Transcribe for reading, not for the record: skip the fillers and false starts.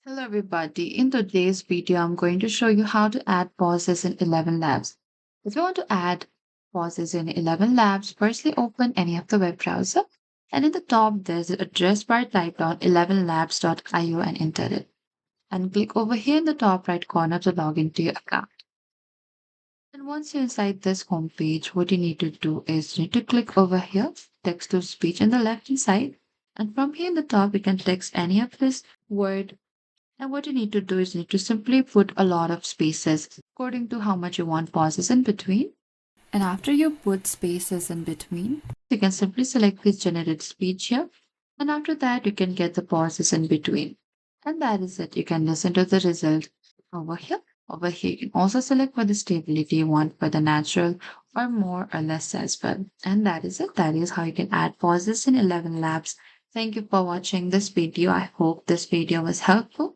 Hello everybody. In today's video, I'm going to show you how to add pauses in ElevenLabs. If you want to add pauses in ElevenLabs, firstly open any of the web browser. And in the top, there's an address bar. Type down 11labs.io and enter it. And click over here in the top right corner to log into your account. And once you're inside this homepage, what you need to do is you need to click over here, text to speech on the left hand side. And from here in the top, you can text any of this word. And what you need to do is you need to simply put a lot of spaces according to how much you want pauses in between. And after you put spaces in between, you can simply select this generate speech here. And after that, you can get the pauses in between. And that is it. You can listen to the result over here. Over here, you can also select for the stability you want for the natural or more or less as well. And that is it. That is how you can add pauses in 11 Labs. Thank you for watching this video. I hope this video was helpful.